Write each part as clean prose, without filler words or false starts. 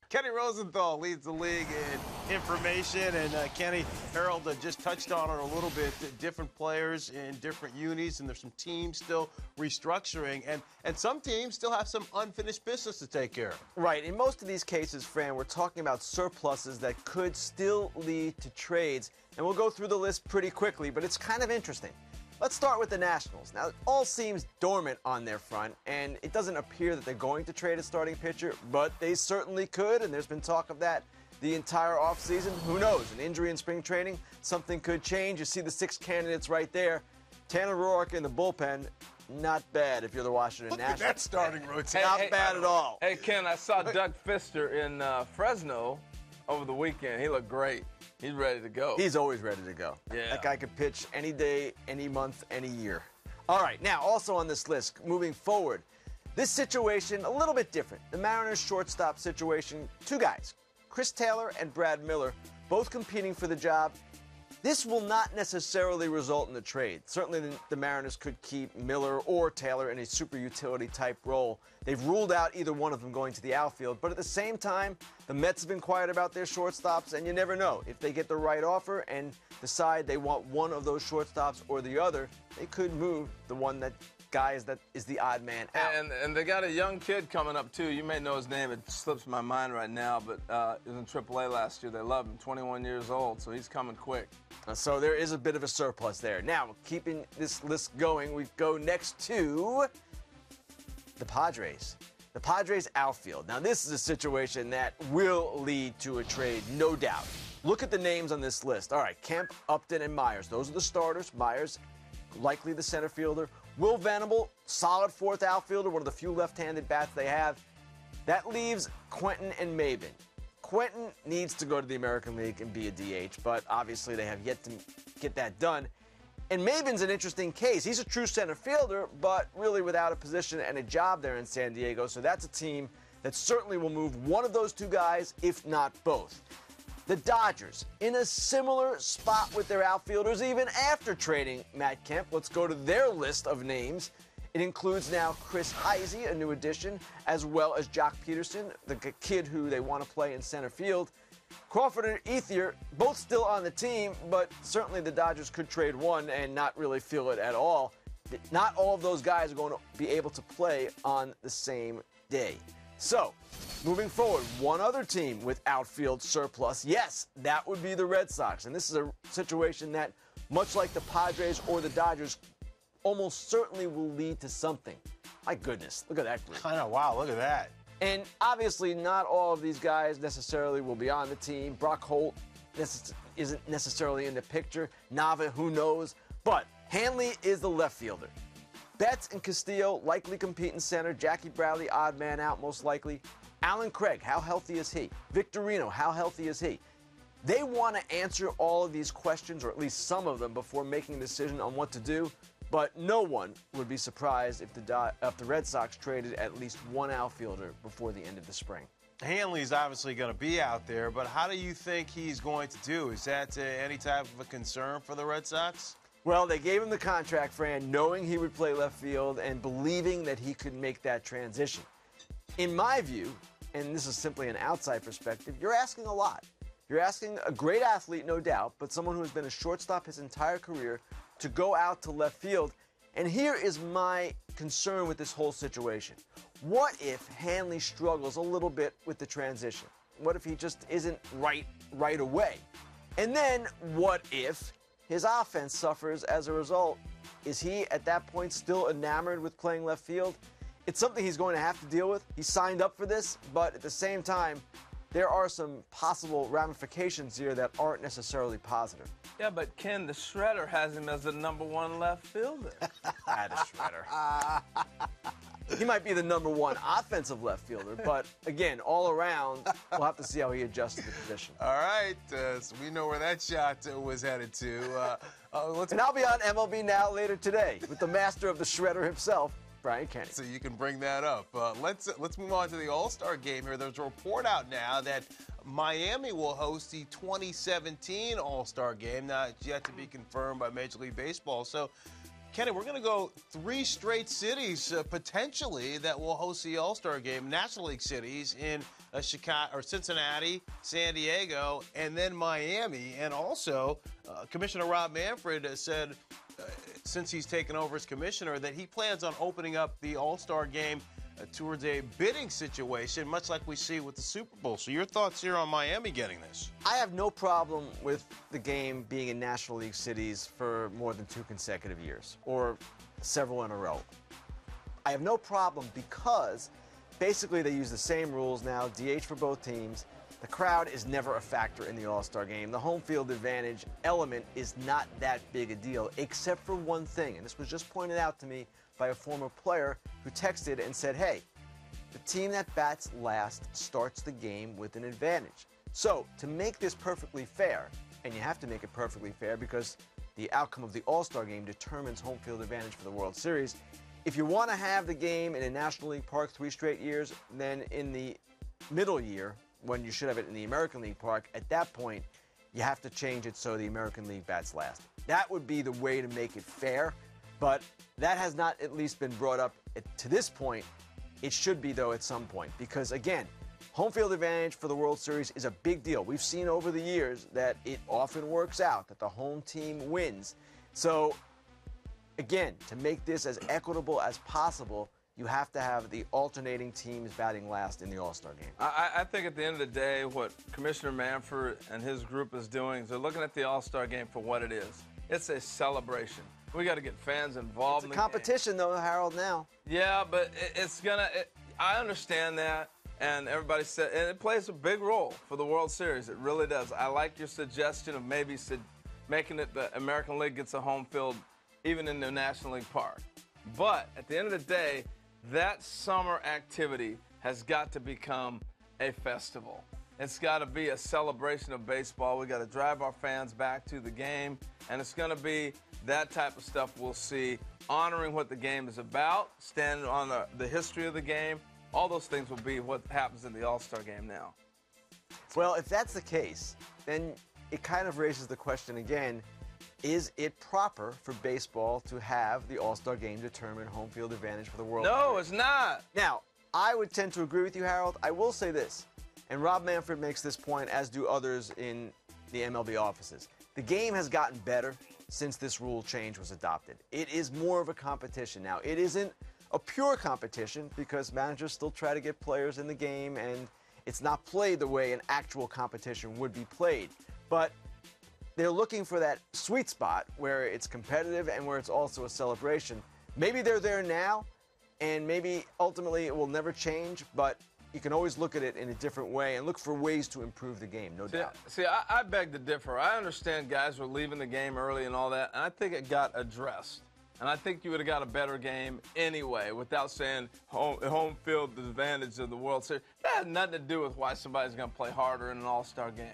Kenny Rosenthal leads the league in information, and Kenny, Harold just touched on it a little bit. Different players in different unis, and there's some teams still restructuring, and some teams still have some unfinished business to take care of. Right. In most of these cases, Fran, we're talking about surpluses that could still lead to trades, and we'll go through the list pretty quickly, but it's kind of interesting. Let's start with the Nationals. Now, it all seems dormant on their front, and it doesn't appear that they're going to trade a starting pitcher, but they certainly could, and there's been talk of that the entire offseason. Who knows? An injury in spring training, something could change. You see the 6 candidates right there. Tanner Roark in the bullpen, not bad if you're the Washington Nationals. That starting rotation. Not bad at all. Hey, Ken, I saw Doug Fister in Fresno over the weekend. He looked great. He's ready to go. He's always ready to go. Yeah. That guy could pitch any day, any month, any year. All right, now also on this list, moving forward, this situation a little bit different. The Mariners shortstop situation, 2 guys, Chris Taylor and Brad Miller, both competing for the job. This will not necessarily result in a trade. Certainly the Mariners could keep Miller or Taylor in a super utility type role. They've ruled out either one of them going to the outfield, but at the same time, the Mets have been quiet about their shortstops, and you never know. If they get the right offer and decide they want one of those shortstops or the other, they could move the one that is the odd man out. And they got a young kid coming up, too. You may know his name. It slips my mind right now, but he was in AAA last year. They love him, 21 years old, so he's coming quick. So there is a bit of a surplus there. Now, keeping this list going, we go next to the Padres. The Padres outfield. Now, this is a situation that will lead to a trade, no doubt. Look at the names on this list. All right, Kemp, Upton, and Myers. Those are the starters. Myers, likely the center fielder. Will Venable, solid 4th outfielder, one of the few left-handed bats they have. That leaves Quentin and Maben. Quentin needs to go to the American League and be a DH, but obviously they have yet to get that done. And Maben's an interesting case. He's a true center fielder, but really without a position and a job there in San Diego, so that's a team that certainly will move one of those 2 guys, if not both. The Dodgers, in a similar spot with their outfielders, even after trading Matt Kemp. Let's go to their list of names. It includes now Chris Heisey, a new addition, as well as Jock Peterson, the kid who they want to play in center field. Crawford and Ethier, both still on the team, but certainly the Dodgers could trade one and not really feel it at all. Not all of those guys are going to be able to play on the same day. So, moving forward, one other team with outfield surplus, yes, that would be the Red Sox. And this is a situation that, much like the Padres or the Dodgers, almost certainly will lead to something. My goodness, look at that group. I know, wow, look at that. And obviously, not all of these guys necessarily will be on the team. Brock Holt isn't necessarily in the picture. Nava, who knows? But Hanley is the left fielder. Betts and Castillo likely compete in center. Jackie Bradley, odd man out, most likely. Alan Craig, how healthy is he? Victorino, how healthy is he? They want to answer all of these questions, or at least some of them, before making a decision on what to do. But no one would be surprised if the Red Sox traded at least one outfielder before the end of the spring. Hanley's obviously going to be out there, but how do you think he's going to do? Is that any type of a concern for the Red Sox? Well, they gave him the contract, Fran, knowing he would play left field and believing that he could make that transition. In my view, and this is simply an outside perspective, you're asking a lot. You're asking a great athlete, no doubt, but someone who has been a shortstop his entire career to go out to left field. And here is my concern with this whole situation. What if Hanley struggles a little bit with the transition? What if he just isn't right away? And then what if his offense suffers as a result? Is he at that point still enamored with playing left field? It's something he's going to have to deal with. He signed up for this, but at the same time, there are some possible ramifications here that aren't necessarily positive. Yeah, but Ken, the Shredder has him as the #1 left fielder. The Shredder. He might be the #1 offensive left fielder, but again, all around, we'll have to see how he adjusts to the position. All right, so we know where that shot was headed to. And I'll be on MLB Now later today with the master of the Shredder himself, Brian Kenny. So you can bring that up. Let's move on to the All-Star game here. There's a report out now that Miami will host the 2017 All-Star game. Now, it's yet to be confirmed by Major League Baseball. So Kenny, we're going to go 3 straight cities potentially that will host the All-Star Game, National League cities in Chicago or Cincinnati, San Diego, and then Miami. And also, Commissioner Rob Manfred said, since he's taken over as commissioner, that he plans on opening up the All-Star Game towards a bidding situation, much like we see with the Super Bowl. So your thoughts here on Miami getting this? I have no problem with the game being in National League cities for more than 2 consecutive years, or several in a row. I have no problem because basically they use the same rules now, DH for both teams. The crowd is never a factor in the All-Star Game. The home field advantage element is not that big a deal, except for one thing, and this was just pointed out to me by a former player who texted and said, hey, the team that bats last starts the game with an advantage. So to make this perfectly fair, and you have to make it perfectly fair because the outcome of the All-Star Game determines home field advantage for the World Series, if you want to have the game in a National League park 3 straight years, then in the middle year, when you should have it in the American League park, at that point, you have to change it so the American League bats last. That would be the way to make it fair, but that has not at least been brought up to this point. It should be, though, at some point, because, again, home field advantage for the World Series is a big deal. We've seen over the years that it often works out, that the home team wins. So, again, to make this as equitable as possible, you have to have the alternating teams batting last in the All-Star Game. I think at the end of the day, what Commissioner Manfred and his group is doing is they're looking at the All-Star Game for what it is. It's a celebration. We got to get fans involved in the competition, though, Harold, now. Yeah, but I understand that, and everybody said, and it plays a big role for the World Series. It really does. I like your suggestion of maybe making it the American League gets a home field even in the National League park. But at the end of the day, that summer activity has got to become a festival. It's got to be a celebration of baseball. We got to drive our fans back to the game, and it's going to be that type of stuff we'll see, honoring what the game is about, standing on the history of the game. All those things will be what happens in the All-Star Game now. Well, if that's the case, then it kind of raises the question again, is it proper for baseball to have the All-Star Game determine home field advantage for the World Series? No, it's not. Now, I would tend to agree with you, Harold. I will say this, and Rob Manfred makes this point, as do others in the MLB offices. The game has gotten better since this rule change was adopted. It is more of a competition now. It isn't a pure competition because managers still try to get players in the game, and it's not played the way an actual competition would be played. But they're looking for that sweet spot where it's competitive and where it's also a celebration. Maybe they're there now, and maybe ultimately it will never change, but you can always look at it in a different way and look for ways to improve the game, no doubt. See, I beg to differ. I understand guys were leaving the game early and all that, and I think it got addressed. And I think you would have got a better game anyway without saying home field advantage of the World Series. That had nothing to do with why somebody's going to play harder in an All-Star game.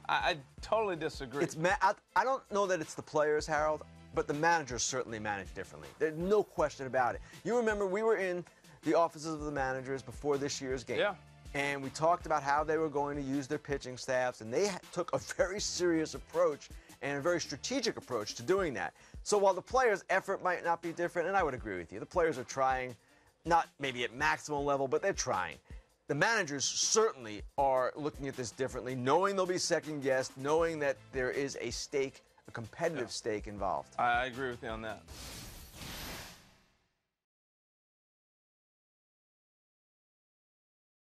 I totally disagree. I don't know that it's the players, Harold, but the managers certainly manage differently. There's no question about it. You remember we were in the offices of the managers before this year's game. Yeah. And we talked about how they were going to use their pitching staffs, and they took a very serious approach and a very strategic approach to doing that. So while the players' effort might not be different, and I would agree with you, the players are trying, not maybe at maximum level, but they're trying. The managers certainly are looking at this differently, knowing they'll be second-guessed, knowing that there is a stake, a competitive stake involved. I agree with you on that.